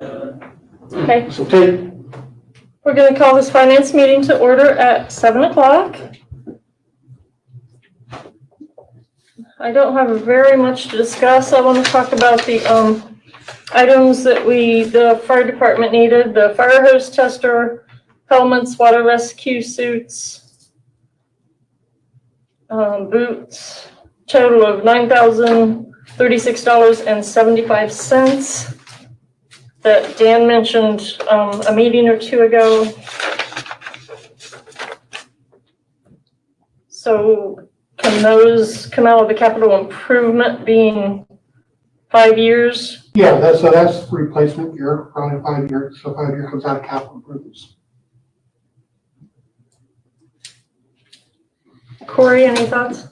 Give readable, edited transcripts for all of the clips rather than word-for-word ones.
Okay. So take. We're going to call this finance meeting to order at 7 o'clock. I don't have very much to discuss. I want to talk about the items that the fire department needed: the fire hose tester, helmets, water rescue suits, boots, total of $9,036.75 that Dan mentioned a meeting or two ago. So can those come out of the capital improvement being 5 years? Yeah, that's replacement year, probably 5 years. So 5 years comes out of capital improvements. Corey, any thoughts?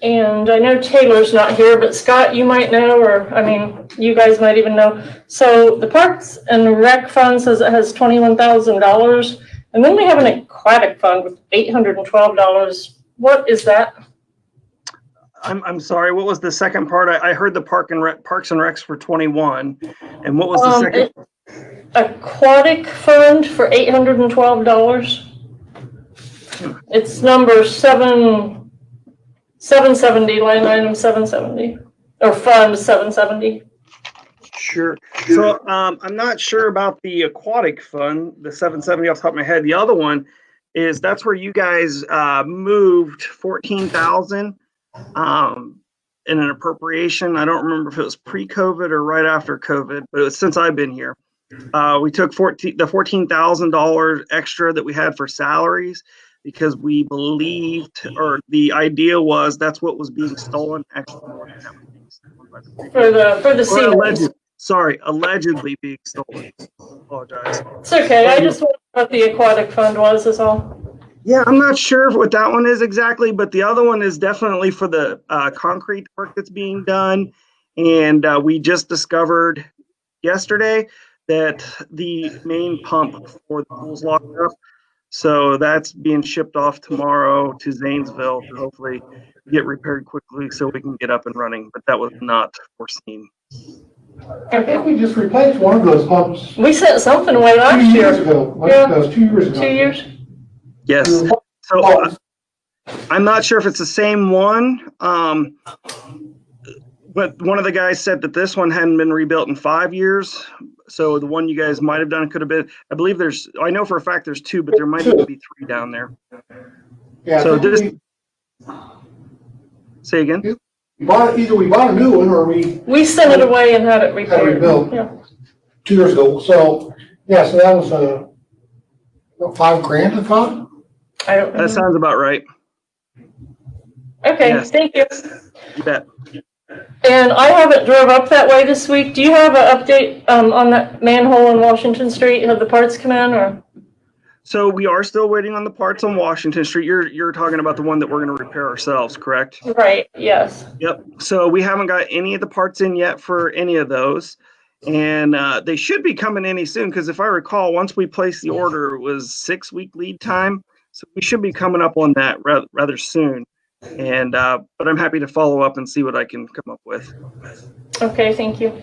And I know Taylor's not here, but Scott, you might know, or I mean, you guys might even know. So the Parks and Rec Fund says it has $21,000, and then we have an aquatic fund with $812. What is that? I'm sorry. What was the second part? I heard the Parks and Recs for 21, and what was the second? Aquatic fund for $812. It's number 770, line item 770, or fund 770. Sure. So I'm not sure about the aquatic fund, the 770 off the top of my head. The other one is that's where you guys moved 14,000 in an appropriation. I don't remember if it was pre-COVID or right after COVID, but it was since I've been here. We took the $14,000 extra that we had for salaries because we believed, or the idea was, that's what was being stolen. Actually, more than that was being stolen for the season. Allegedly being stolen. I apologize. It's okay. I just wondered what the aquatic fund was, is all. Yeah, I'm not sure what that one is exactly, but the other one is definitely for the concrete work that's being done. And we just discovered yesterday that the main pump for the pool's locked up. So that's being shipped off tomorrow to Zanesville to hopefully get repaired quickly so we can get up and running. But that was not foreseen. I think we just replaced one of those pumps. We sent something away last year. 2 years ago. Yeah. That was 2 years ago. 2 years? Yes. So I'm not sure if it's the same one. But one of the guys said that this one hadn't been rebuilt in 5 years. So the one you guys might have done could have been, I know for a fact there's 2, but there might even be 3 down there. Yeah. So say again? Either we bought a new one or we sent it away and had it repaired. rebuilt Yeah. 2 years ago. So, yeah, so that was $5,000, I thought. I don't know. That sounds about right. Okay, Yes. Thank you. You bet. And I haven't drove up that way this week. Do you have an update on that manhole on Washington Street? Have the parts come in, or? So we are still waiting on the parts on Washington Street. You're talking about the one that we're going to repair ourselves, correct? Right, yes. Yep. So we haven't got any of the parts in yet for any of those. And they should be coming any soon, because if I recall, once we placed the order, it was 6-week lead time. So we should be coming up on that rather soon. And but I'm happy to follow up and see what I can come up with. Okay, thank you.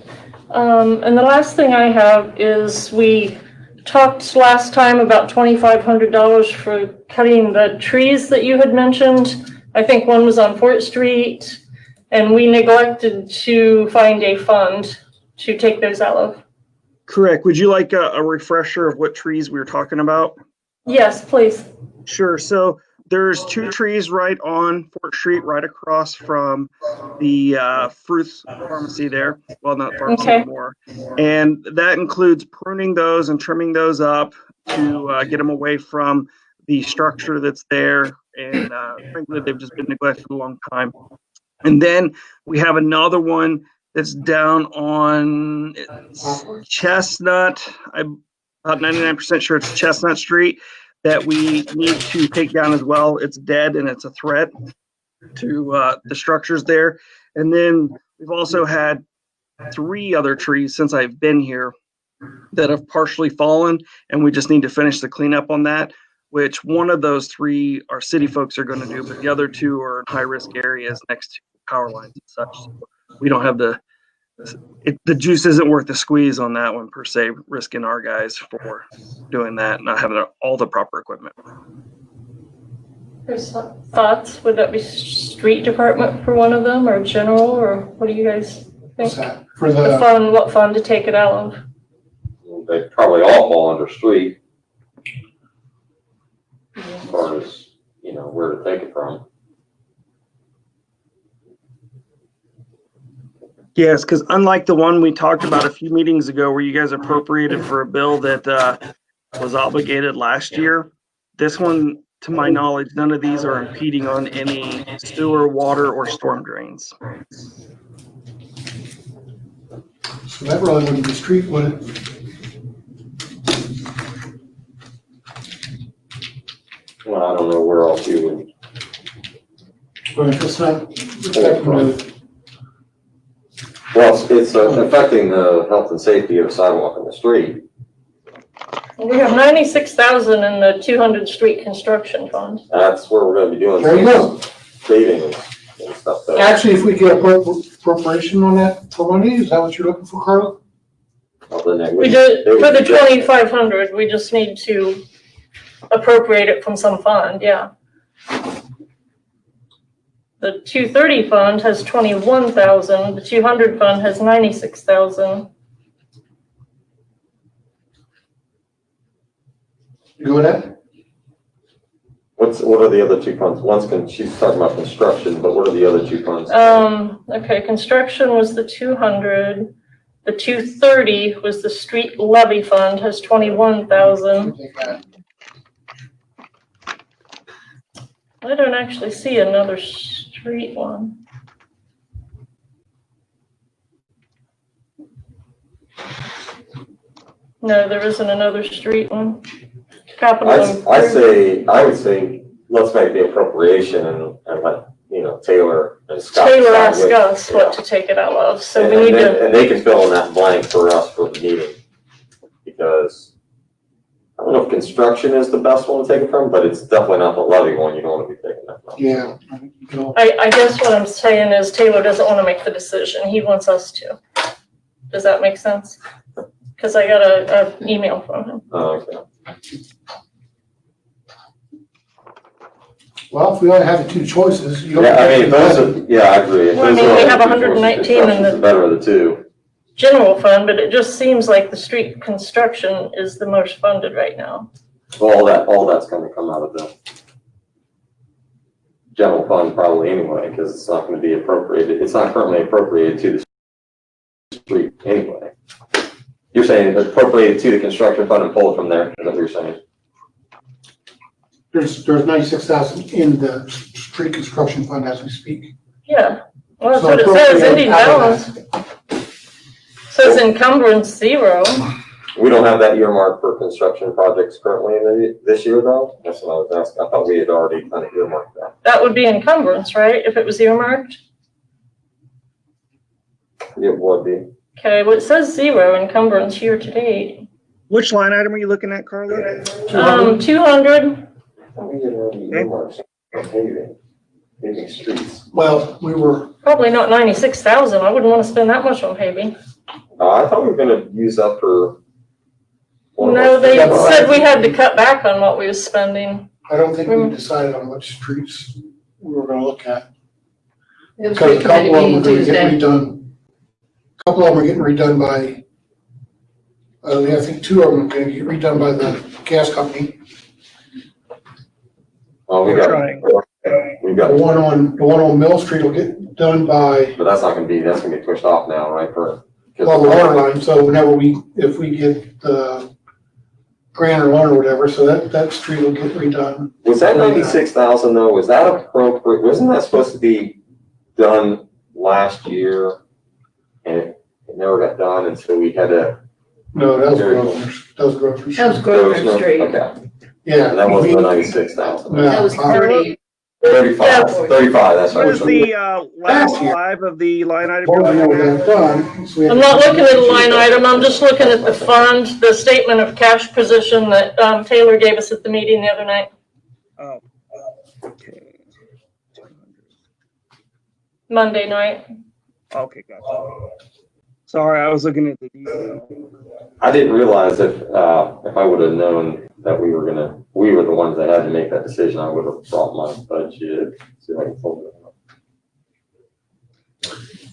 And the last thing I have is we talked last time about $2,500 for cutting the trees that you had mentioned. I think one was on Fort Street, and we neglected to find a fund to take those out of. Correct. Would you like a refresher of what trees we were talking about? Yes, please. Sure. So there's 2 trees right on Fort Street, right across from the fruits pharmacy there. Well, not pharmacy anymore. And that includes pruning those and trimming those up to get them away from the structure that's there. And frankly, they've just been neglected a long time. And then we have another one that's down on Chestnut. I'm about 99% sure it's Chestnut Street, that we need to take down as well. It's dead and it's a threat to the structures there. And then we've also had 3 other trees since I've been here that have partially fallen, and we just need to finish the cleanup on that. which one of those 3 our city folks are going to do, but the other 2 are in high-risk areas next to power lines and such. So we don't have the juice isn't worth the squeeze on that one per se, risking our guys for doing that and not having all the proper equipment. There's some thoughts, would that be street department for one of them, or general, or what do you guys think? What's that? For The the, fund, what fund to take it out of? They probably all fall under street as far as, you know, where to take it from. Yes, because unlike the one we talked about a few meetings ago where you guys appropriated for a bill that was obligated last year, this one, to my knowledge, none of these are impeding on any sewer, water, or storm drains. so that really wouldn't be street, would it? Well, I don't know where else you would. But if it's not affecting the, Well, it's affecting the health and safety of sidewalk in the street. Well, we have 96,000 in the 200 street construction fund. That's where we're gonna be doing there you go. paving and stuff. There. Actually, if we get appropriation on that for money, is that what you're looking for, Carla? Well, then it We would- did, it would for the be just- 2,500, we just need to appropriate it from some fund, yeah. The 230 fund has 21,000, the 200 fund has 96,000. You go with that? What are the other 2 funds? She's talking about construction, but what are the other 2 funds? Okay, construction was the 200, the 230 was the street levy fund, has 21,000. I don't actually see another street one. No, there isn't another street one. Capital I would say, let's make the appropriation and let, you know, Taylor and Scott. Taylor decide asked which- us what yeah. to take it out of, so And- we need and they- to, And they can fill in that blank for us for the meeting. Because I don't know if construction is the best one to take it from, but it's definitely not the levy one you don't want to be taking that from. Yeah. No. I guess what I'm saying is Taylor doesn't want to make the decision, he wants us to. Does that make sense? Because I got a email from him. Oh, okay. Well, if we only have the 2 choices, you don't. Yeah, I mean, those are, yeah, I agree. If Well, I those mean, are we our have two 119 choices, in the- construction's the better of the 2. General fund, but it just seems like the street construction is the most funded right now. All that's gonna come out of the general fund probably anyway, because it's not gonna be appropriated, it's not currently appropriated to the street anyway. You're saying appropriated to the construction fund and pull it from there, is that what you're saying? There's 96,000 in the street construction fund as we speak. Yeah, well, that's So what it says, appropriate ending out of balance. Says encumbrance 0. We don't have that earmarked for construction projects currently in this year though? That's what I was asking, I thought we had already kind of earmarked that. That would be encumbrance, right, if it was earmarked? It would be. Okay, well, it says 0 encumbrance year to date. Which line item are you looking at, Carla? 200, We had already earmarked for paving streets. Well, we were, probably not 96,000, I wouldn't want to spend that much on paving. I thought we were gonna use up for. one of No, our- they Yeah, but said we had to cut back on what we was spending. I don't think we decided on which streets we were gonna look at. It was Because a street committee couple of them meeting are gonna get Tuesday. redone. A couple of them are getting redone by, I think 2 of them are gonna get redone by the gas company. Oh, we We're got, trying. we've The got, one on Mill Street will get done by, but that's gonna be pushed off now, right, for? 'cause- well, the water line, so whenever if we get the grant or loan or whatever, so that street will get redone. Was that 96,000 though, was that appropriate, wasn't that supposed to be done last year? And it never got done until we had to. No, that was Very cool. Grosvenor, that was Grosvenor. That was there was Grosvenor no- Street. Okay, Yeah. and that wasn't the we- 96,000. No. That was 30. 35, Yes. 35, that's What is right. the last five of the line item? Well, we know that's done. So we have I'm not looking at a line item, I'm just looking at the fund, the statement of cash position that Taylor gave us at the meeting the other night, Oh, okay. Monday night. Okay, gotcha. Sorry, I was looking at the detail. I didn't realize if I would have known that we were the ones that had to make that decision, I would have brought my budget. See if I can pull it up.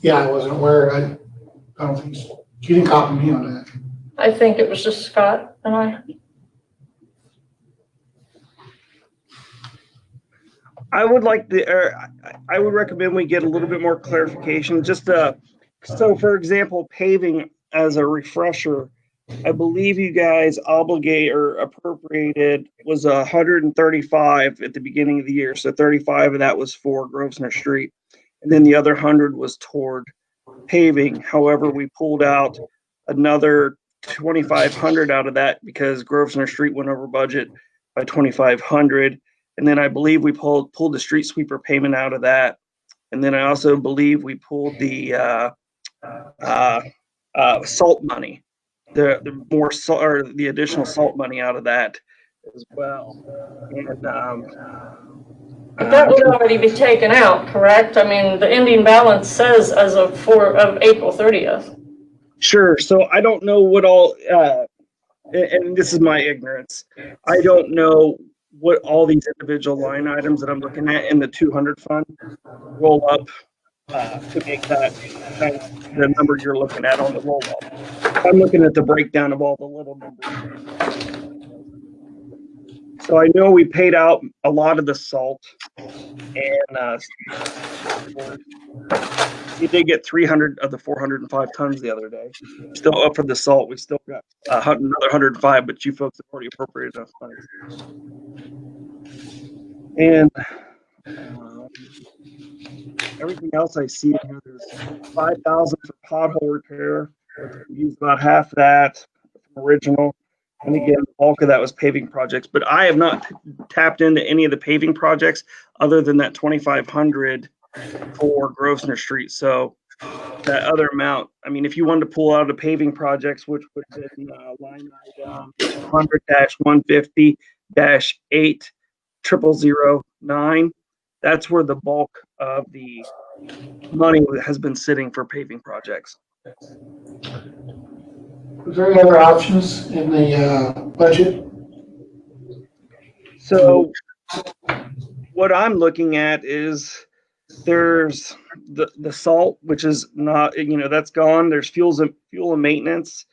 Yeah, I wasn't aware. I don't think so. You didn't copy me on that. I think it was just Scott and I. I would I would recommend we get a little bit more clarification. So for example, paving as a refresher, I believe you guys appropriated was 135 at the beginning of the year. So 35 of that was for Grosvenor Street. And then the other 100 was toward paving. However, we pulled out another 2,500 out of that because Grosvenor Street went over budget by 2,500. And then I believe we pulled the street sweeper payment out of that. And then I also believe we pulled the salt money, the more salt or the additional salt money out of that as well. And But that would already be taken out, correct? I mean, the ending balance says as of April 30th. sure. So I don't know what all, and this is my ignorance. I don't know what all these individual line items that I'm looking at in the 200 fund roll up to make that the number you're looking at on the roll up. I'm looking at the breakdown of all the little numbers. So I know we paid out a lot of the salt, and we did get 300 of the 405 tons the other day. Still up for the salt. We still got another 105, but you folks have already appropriated enough funds. And everything else I see in here, there's 5,000 for pothole repair. We used about half that from original. And again, the bulk of that was paving projects, but I have not tapped into any of the paving projects other than that 2,500 for Grosvenor Street. So that other amount, I mean, if you wanted to pull out the paving projects, which would have been line item 100-150-80009, that's where the bulk of the money has been sitting for paving projects. Was there any other options in the budget? So what I'm looking at is there's the salt, which is not, that's gone. There's fuel and maintenance,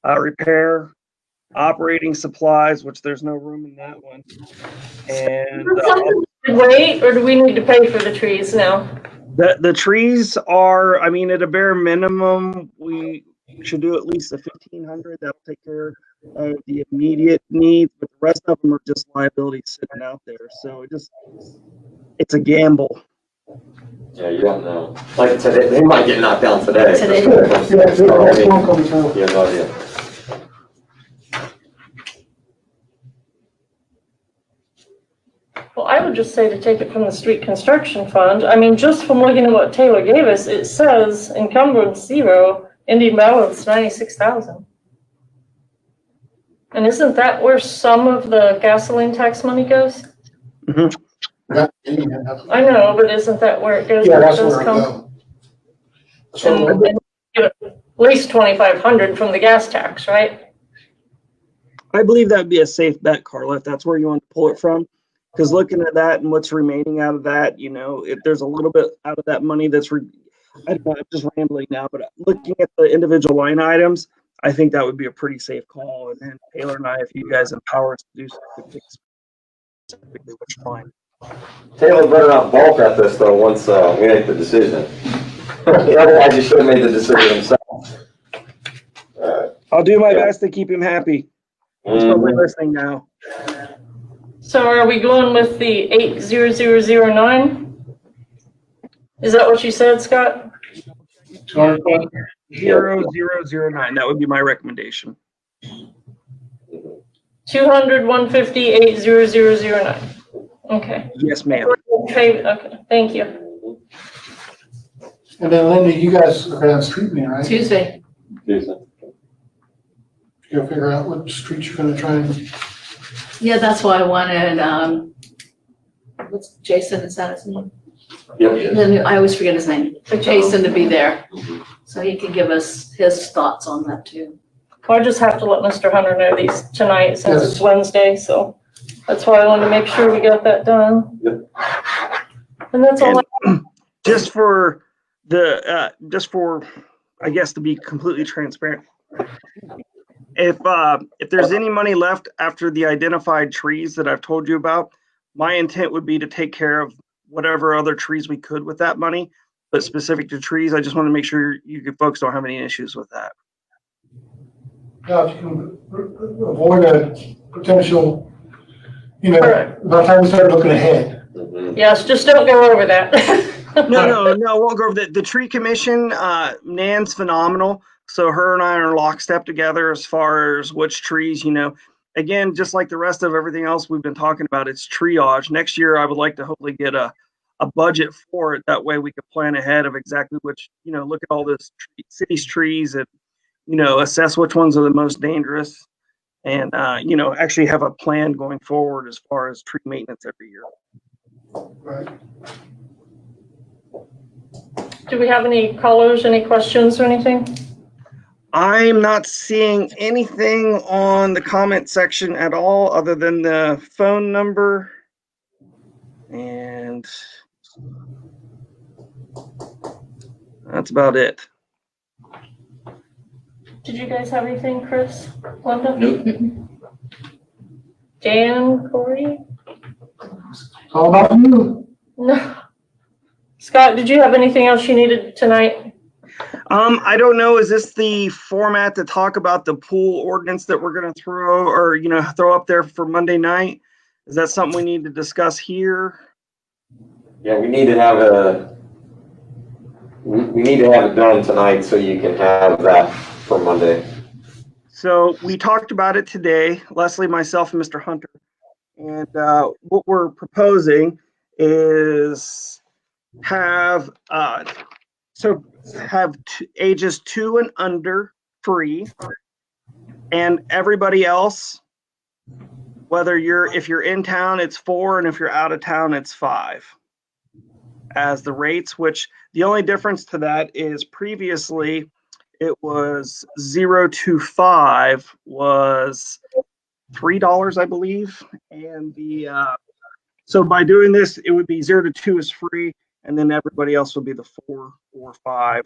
repair, operating supplies, which there's no room in that one. And Wait, or do we need to pay for the trees now? the trees are, I mean, at a bare minimum, we should do at least a 1,500. That'll take care of the immediate needs, but the rest of them are just liabilities sitting out there. So it's a gamble. Yeah, you don't know. Like today, they might get knocked down today. Yeah, You have no idea. Well, I would just say to take it from the street construction fund. I mean, just from looking at what Taylor gave us, it says encumbrance 0, ending balance 96,000. And isn't that where some of the gasoline tax money goes? Mm-hmm. I know, but isn't that where it goes? Yeah, that's where I go. So, And you get at least 2,500 from the gas tax, right? I believe that'd be a safe bet, Carla, if that's where you want to pull it from. Because looking at that and what's remaining out of that, if there's a little bit out of that money that's, I don't know, I'm just rambling now, but looking at the individual line items, I think that would be a pretty safe call. And then Taylor and I, if you guys empower us to do something specifically, which is fine. Taylor better not balk at this though once we make the decision. Otherwise, you should have made the decision himself. I'll do my best to keep him happy. He's probably listening now. So are we going with the 80009? Is that what you said, Scott? 0009. That would be my recommendation. 200, 150, 80009. Okay. Yes, ma'am. Okay, thank you. And then Linda, you guys are gonna have street meeting, right? Tuesday. Tuesday. You gotta figure out what streets you're gonna try and, Yeah, that's why I wanted, what's Jason, is that his name? Yep. Then I always forget his name, but Jason to be there, so he can give us his thoughts on that too. Well, I just have to let Mr. Hunter know these tonight since it's Wednesday, so that's why I wanted to make sure we got that done. Yep. And that's all. Just for I guess to be completely transparent, if there's any money left after the identified trees that I've told you about, my intent would be to take care of whatever other trees we could with that money, but specific to trees, I just want to make sure you folks don't have any issues with that. now, if you can avoid a potential, you know, Correct. by the time we start looking ahead. Mhm. Yes, just don't go over that. No, we'll go over the tree commission. Nan's phenomenal. So her and I are lockstep together as far as which trees, again, just like the rest of everything else we've been talking about, it's triage. Next year, I would like to hopefully get a budget for it. That way we could plan ahead of exactly which, look at all this city's trees and, assess which ones are the most dangerous and, actually have a plan going forward as far as tree maintenance every year. Right. Do we have any callers, any questions or anything? I'm not seeing anything on the comment section at all other than the phone number. And that's about it. Did you guys have anything, Chris? Linda? Nope. Dan, Corey? It's all about you. No. Scott, did you have anything else you needed tonight? I don't know. Is this the format to talk about the pool ordinance that we're going to throw up there for Monday night? Is that something we need to discuss here? Yeah, we need to have we need to have it done tonight so you can have that for Monday. So we talked about it today, Leslie, myself, and Mr. Hunter. And what we're proposing is have ages 2 and under free, and everybody else, if you're in town, it's 4, and if you're out of town, it's 5 as the rates, which the only difference to that is previously it was 0 to 5 was $3, I believe. And so by doing this, it would be 0 to 2 is free, and then everybody else will be the 4 or 5,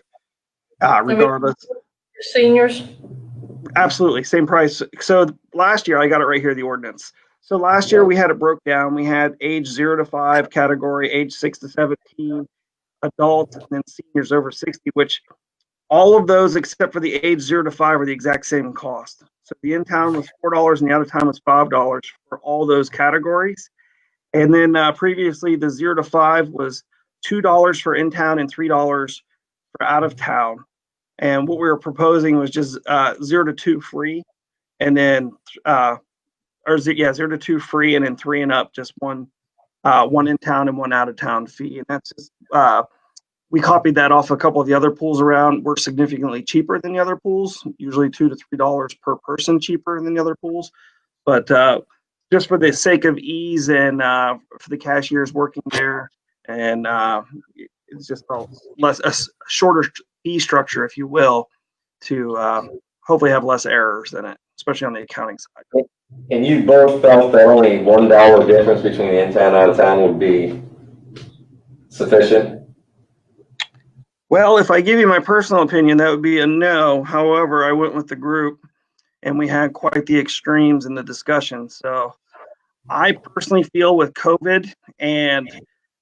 regardless. Seniors? Absolutely, same price. So last year, I got it right here, the ordinance. So last year we had it broke down. We had age 0 to 5 category, age 6 to 17, adults, and then seniors over 60, which all of those except for the age 0 to 5 are the exact same cost. So the in-town was $4 and the out-of-town was $5 for all those categories. And then previously the 0 to 5 was $2 for in-town and $3 for out-of-town. And what we were proposing was just 0 to 2 free, and then 0 to 2 free, and then 3 and up just one in-town and one out-of-town fee. And that's just we copied that off a couple of the other pools around. We're significantly cheaper than the other pools, usually $2 to $3 per person cheaper than the other pools. But just for the sake of ease and for the cashiers working there, and it's just a shorter fee structure, if you will, to hopefully have less errors in it, especially on the accounting side. And you both felt that only $1 difference between the in-town and out-of-town would be sufficient? Well, if I give you my personal opinion, that would be a no. However, I went with the group and we had quite the extremes in the discussion. So I personally feel with COVID and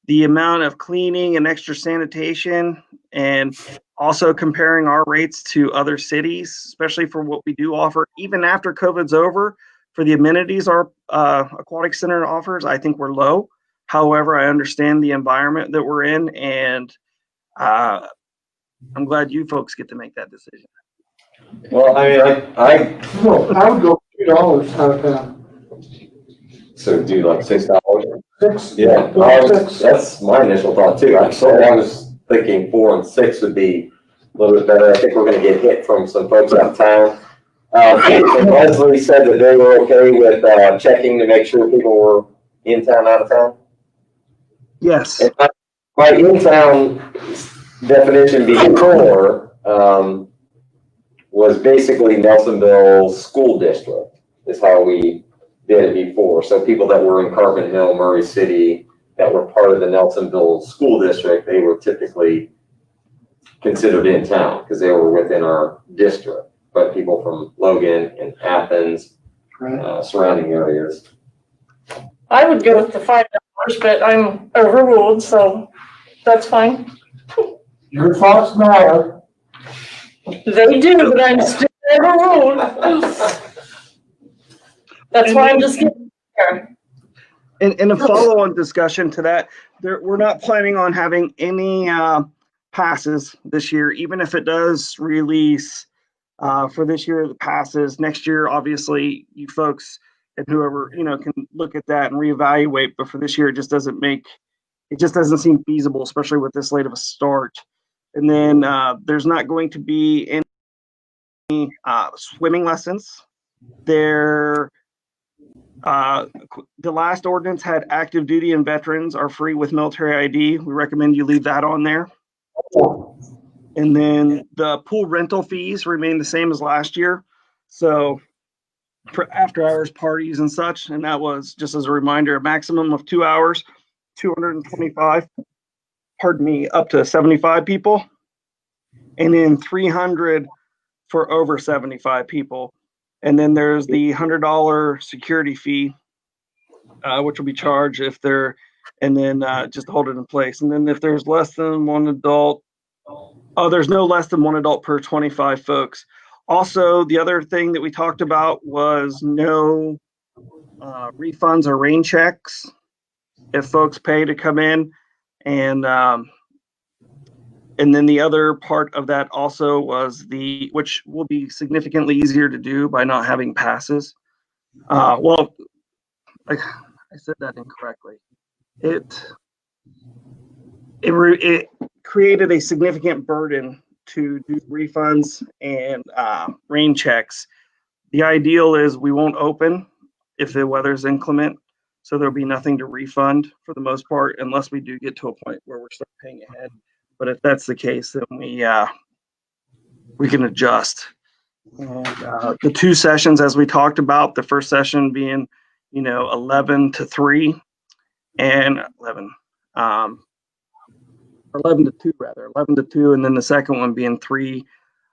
the amount of cleaning and extra sanitation, and also comparing our rates to other cities, especially for what we do offer, even after COVID's over, for the amenities our aquatic center offers, I think we're low. However, I understand the environment that we're in, and I'm glad you folks get to make that decision. Well, I mean, I would go $2 out of town. so do like $6. 6? Yeah, Well, 6. that's my initial thought too. Actually, I was thinking 4 and 6 would be a little bit better. I think we're gonna get hit from some folks out of town. Leslie said that they were okay with, checking to make sure people were in town, out of town. Yes. And my in-town definition before, was basically Nelsonville School District, is how we did it before. So people that were in Carbon Hill, Murray City, that were part of the Nelsonville School District, they were typically considered in town because they were within our district. But people from Logan and Athens, Right. surrounding areas. I would go with the $5, but I'm overruled, so that's fine. Your thoughts matter. They do, but I'm still overruled. That's why I'm just getting there. And a follow-on discussion to that, we're not planning on having any passes this year, even if it does release for this year, the passes. Next year, obviously, you folks and whoever, can look at that and reevaluate. But for this year, it just doesn't seem feasible, especially with this late of a start. And then there's not going to be any swimming lessons. The last ordinance had active duty and veterans are free with military ID. We recommend you leave that on there. And then the pool rental fees remain the same as last year. So for after hours parties and such, and that was, just as a reminder, a maximum of 2 hours, 225, up to 75 people. And then 300 for over 75 people. And then there's the $100 security fee, which will be charged if they're, and then just to hold it in place. And then if there's less than one adult, there's no less than one adult per 25 folks. Also, the other thing that we talked about was no refunds or rain checks if folks pay to come in. And then the other part of that also was which will be significantly easier to do by not having passes. I said that incorrectly. It created a significant burden to do refunds and rain checks. The ideal is we won't open if the weather's inclement, so there'll be nothing to refund for the most part, unless we do get to a point where we're start paying ahead. But if that's the case, then we can adjust. And the 2 sessions, as we talked about, the first session being 11 to 3 and 11 to 2 rather, 11 to 2, and then the second one being 3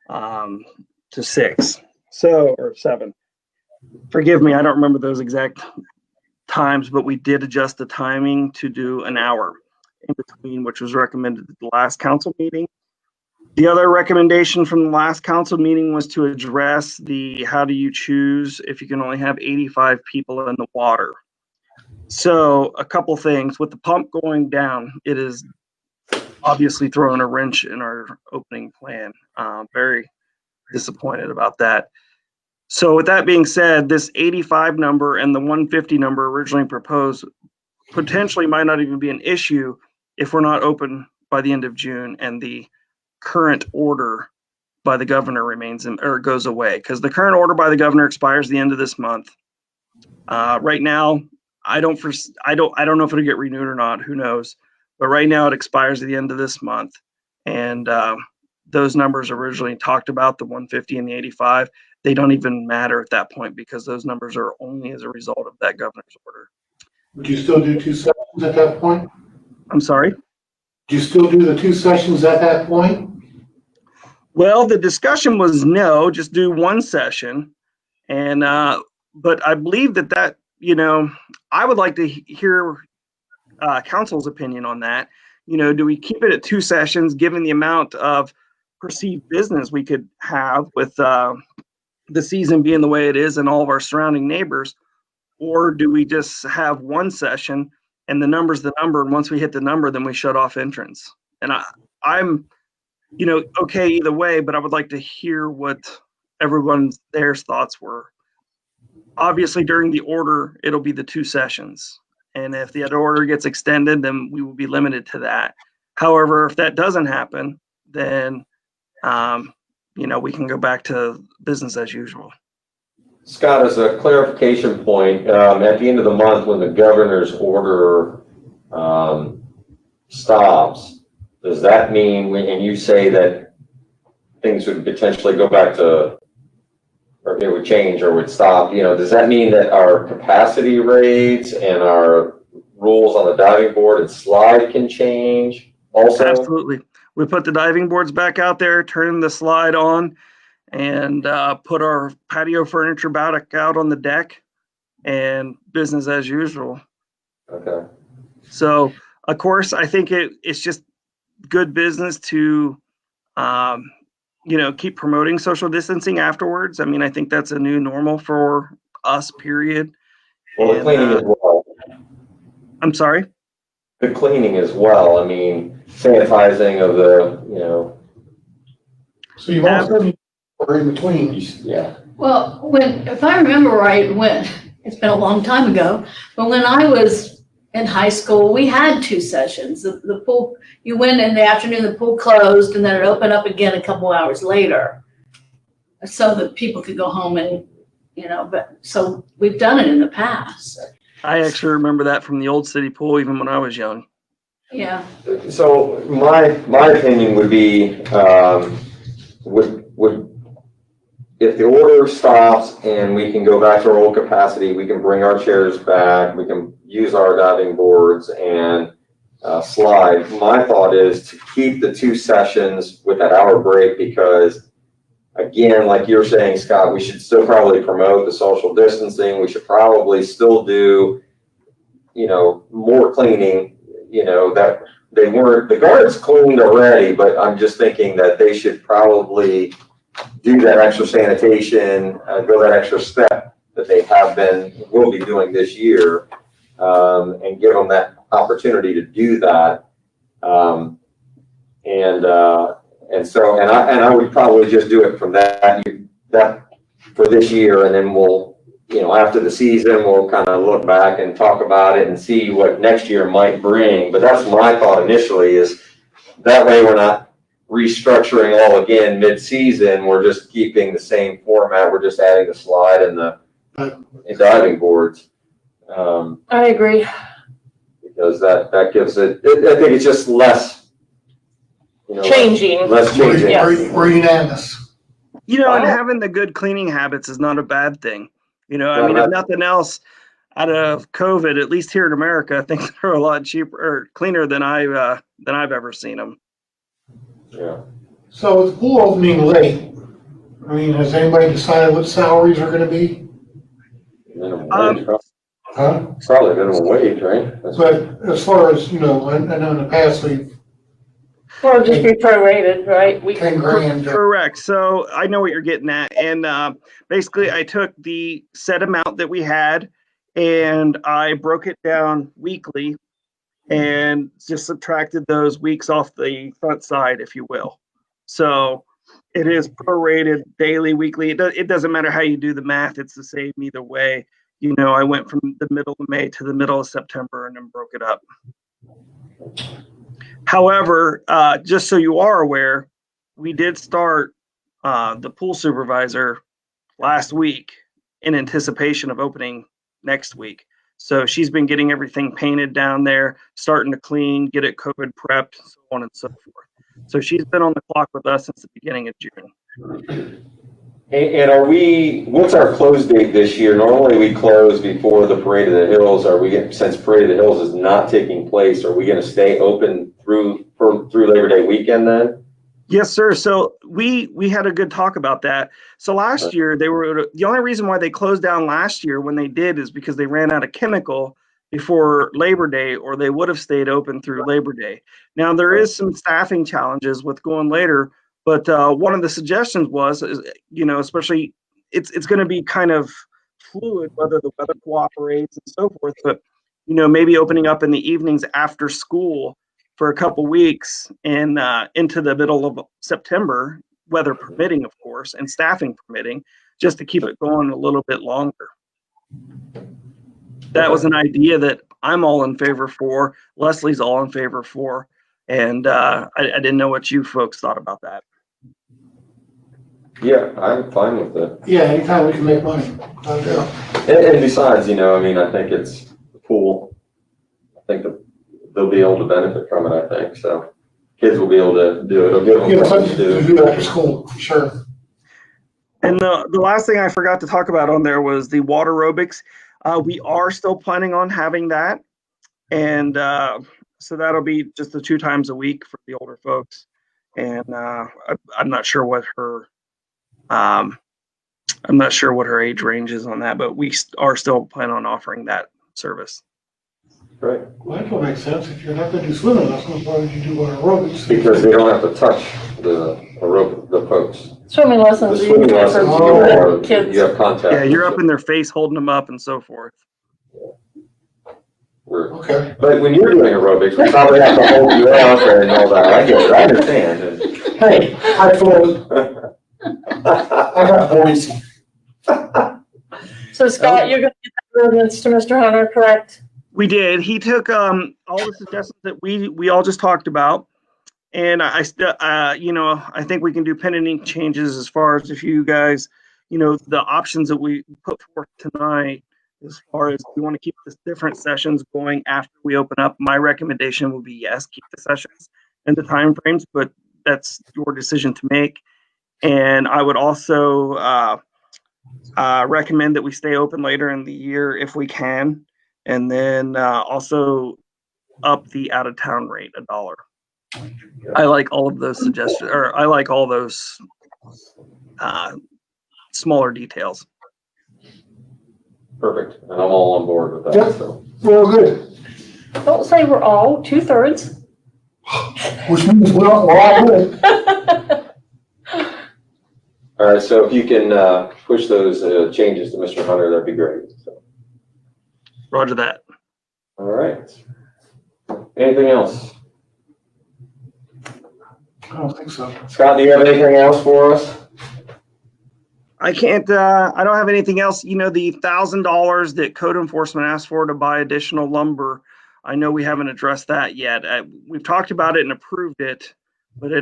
to 6, or 7. Forgive me, I don't remember those exact times, but we did adjust the timing to do an hour in between, which was recommended at the last council meeting. The other recommendation from the last council meeting was to address how do you choose if you can only have 85 people in the water. So a couple things. With the pump going down, it is obviously throwing a wrench in our opening plan. Very disappointed about that. So with that being said, this 85 number and the 150 number originally proposed potentially might not even be an issue if we're not open by the end of June and the current order by the governor goes away, because the current order by the governor expires the end of this month. Right now, I don't know if it'll get renewed or not. Who knows? But right now it expires at the end of this month, and those numbers originally talked about, the 150 and the 85, they don't even matter at that point because those numbers are only as a result of that governor's order. Would you still do 2 sessions at that point? I'm sorry? Do you still do the 2 sessions at that point? Well, the discussion was no, just do 1 session. And, but I believe that, I would like to hear council's opinion on that. Do we keep it at 2 sessions, given the amount of perceived business we could have with the season being the way it is and all of our surrounding neighbors? Or do we just have 1 session and the number's the number, and once we hit the number, then we shut off entrance? And I'm, okay either way, but I would like to hear what their thoughts were. Obviously, during the order, it'll be the 2 sessions. And if the order gets extended, then we will be limited to that. However, if that doesn't happen, then, we can go back to business as usual. Scott, as a clarification point, at the end of the month, when the governor's order stops, does that mean, and you say that things would potentially go back to, or it would change or would stop, does that mean that our capacity rates and our rules on the diving board and slide can change also? Absolutely. We put the diving boards back out there, turn the slide on, and put our patio furniture back out on the deck, and business as usual. Okay. So, of course, I think it's just good business to, keep promoting social distancing afterwards. I mean, I think that's a new normal for us, period. Well, the cleaning as well. I'm sorry? The cleaning as well. I mean, sanitizing of the, So you've also, or in between. yeah. Well, if I remember right, it's been a long time ago, but when I was in high school, we had 2 sessions. The pool, you went in the afternoon, the pool closed, and then it opened up again a couple hours later, so that people could go home and, so we've done it in the past. I actually remember that from the old city pool, even when I was young. Yeah. So my opinion would be, would if the order stops and we can go back to our old capacity, we can bring our chairs back, we can use our diving boards and slide. My thought is to keep the 2 sessions with that hour break, because again, like you're saying, Scott, we should still probably promote the social distancing. We should probably still do, more cleaning, that they weren't, the guards cleaned already, but I'm just thinking that they should probably do that extra sanitation, go that extra step that they will be doing this year, and give them that opportunity to do that. And I would probably just do it from that for this year, and then we'll, after the season, we'll kind of look back and talk about it and see what next year might bring. But that's my thought initially, is that way we're not restructuring all again mid-season. We're just keeping the same format. We're just adding the slide and the diving boards. I agree. Because that gives it, I think it's just less, Changing. less changing. Yes. We're unanimous. And having the good cleaning habits is not a bad thing. I mean, if nothing else, out of COVID, at least here in America, things are a lot cheaper or cleaner than I've ever seen them. Yeah. So with the pool opening late, I mean, has anybody decided what salaries are gonna be? Minimum wage, Huh? probably minimum wage, right? But as far as, I know in the past, we've Well, just be prorated, right? 10 grand. Correct. So I know what you're getting at. And basically, I took the set amount that we had and I broke it down weekly and just subtracted those weeks off the front side, if you will. So it is prorated daily, weekly. It doesn't matter how you do the math. It's the same either way. I went from the middle of May to the middle of September and then broke it up. However, just so you are aware, we did start the pool supervisor last week in anticipation of opening next week. So she's been getting everything painted down there, starting to clean, get it COVID prepped, so on and so forth. So she's been on the clock with us since the beginning of June. And what's our close date this year? Normally we close before the Parade of the Hills. Since Parade of the Hills is not taking place, are we going to stay open through Labor Day weekend then? Yes, sir. So we had a good talk about that. So last year the only reason why they closed down last year when they did is because they ran out of chemical before Labor Day, or they would have stayed open through Labor Day. Now there is some staffing challenges with going later, but one of the suggestions was, especially it's going to be kind of fluid whether the weather cooperates and so forth, but maybe opening up in the evenings after school for a couple weeks and into the middle of September, weather permitting, of course, and staffing permitting, just to keep it going a little bit longer. That was an idea that I'm all in favor for. Leslie's all in favor for. And I didn't know what you folks thought about that. Yeah, I'm fine with it. Yeah, anytime we can make money. No doubt. And besides, you know, I mean, I think it's the pool. I think that they'll be able to benefit from it, I think. So kids will be able to do it. It'll give them Give us something something to to do. do after school, for sure. And the last thing I forgot to talk about on there was the water aerobics. We are still planning on having that. And so that'll be just the 2 times a week for the older folks. And I'm not sure what her age range is on that, but we are still planning on offering that service. Right. Well, that don't make sense. If you're not gonna do swimming lessons, why would you do water aerobics? Because they don't have to touch the folks. Swimming The lessons are swimming usually lessons, for kids. you have contact. Yeah, you're up in their face, holding them up and so forth. Okay. But when you're doing aerobics, we probably have to hold you out there and all that. I get it, I understand. Hey, I float. I got boys. So Scott, you're gonna get that ordinance to Mr. Hunter, correct? We did. He took all the suggestions that we all just talked about, and I still, I think we can do pending changes as far as if you guys, the options that we put forth tonight, as far as we want to keep the different sessions going after we open up. My recommendation would be yes, keep the sessions and the time frames, but that's your decision to make. And I would also recommend that we stay open later in the year if we can. And then also up the out of town rate $1. I like all of those suggestions, or I like all those smaller details. Perfect, and I'm all on board with that, Yep. so. Well, good. Don't say we're all, 2/3. Which means we're all good. All right, so if you can push those changes to Mr. Hunter, that'd be great. So. Roger that. All right. Anything else? I don't think so. Scott, do you have anything else for us? I can't, I don't have anything else. The $1,000 that code enforcement asked for to buy additional lumber, I know we haven't addressed that yet. We've talked about it and approved it, but I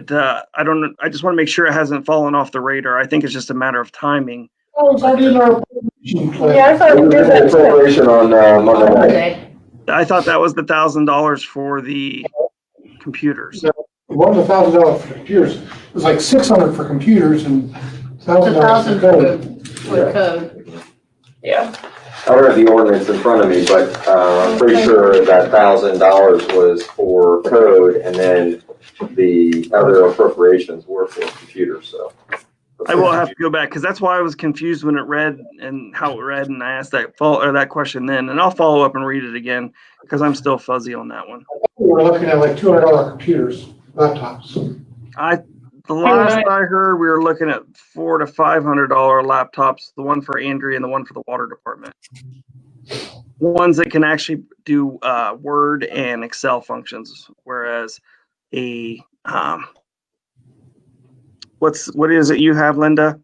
just want to make sure it hasn't fallen off the radar. I think it's just a matter of timing. Oh, it's already in our appropriation plan. Yeah, I thought we did that too. Appropriation on Monday night. Okay. I thought that was the $1,000 for the computers. It wasn't $1,000 for computers. It was like $600 for computers and It's 1,000 $1,000 for code. for code. Yeah. I don't have the ordinance in front of me, but I'm pretty sure that $1,000 was for code, and then the other appropriations were for computers, so. I will have to go back because that's why I was confused when it read and how it read, and I asked that question then, and I'll follow up and read it again because I'm still fuzzy on that one. We were looking at like $200 computers, laptops. The last I heard, we were looking at $400 to $500 laptops, the one for Andrea and the one for the water department. Ones that can actually do Word and Excel functions, whereas what is it you have, Linda?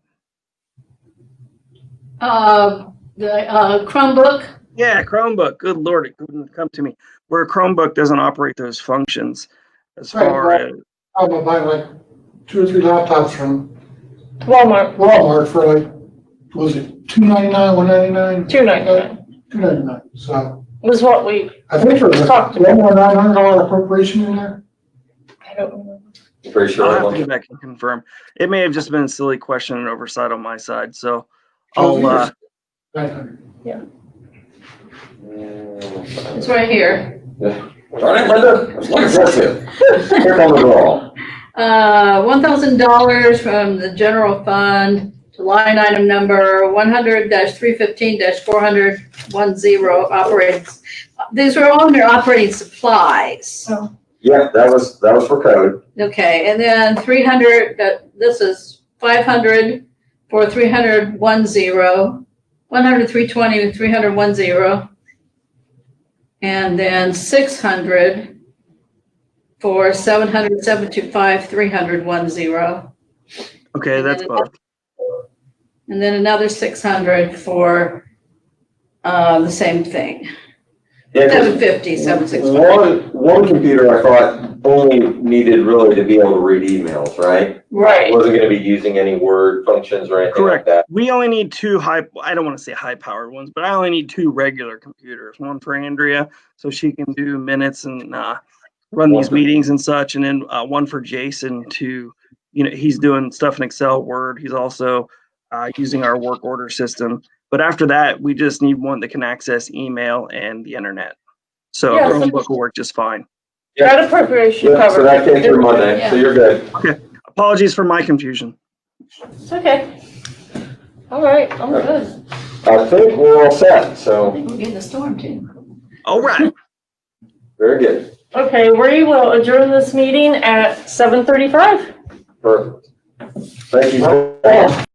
The Chromebook. Yeah, Chromebook. Good Lord, it couldn't come to me. Where a Chromebook doesn't operate those functions as far Right, as. I'm gonna buy like 2 or 3 laptops from Walmart, Walmart for like, what was it, $2.99, $1.99? $2.99 $2.99. So was what we, I think there was a Talked about. $900 appropriation in there. I don't remember. Pretty sure. I'll I have to want get back and confirm. It may have just been a silly question and oversight on my side, so Oh, I'll, $900. It's right here. Darn it, Linda, what is this here? Here comes the roll. $1,000 from the general fund to line item number 100-315-400-10 operating. These were all under operating supplies. Yeah, that was for code. Okay, and then 300, this is 500 for 300-10, 100-320, 300-10, and then 600 for 700-725, 300-10. okay, that's both. And then another 600 for the same thing. Yeah, 'cause 750, 765. one computer I thought only needed really to be able to read emails, right? Right. Wasn't gonna be using any Word functions or anything like Correct. that. We only need two I don't want to say high powered ones, but I only need two regular computers. One for Andrea, so she can do minutes and run these meetings and such. And then one for Jason to, he's doing stuff in Excel, Word. He's also using our work order system. But after that, we just need one that can access email and the internet. So Yeah, Chromebook will work just fine. That appropriation Yep, covered. so that came through Monday, so you're good. Okay. Apologies for my confusion. It's okay. All right, I'm good. I think we're all set, I so, think we're getting a storm too. All right. very good. Okay, we will adjourn this meeting at 7:35. Perfect. Thank you.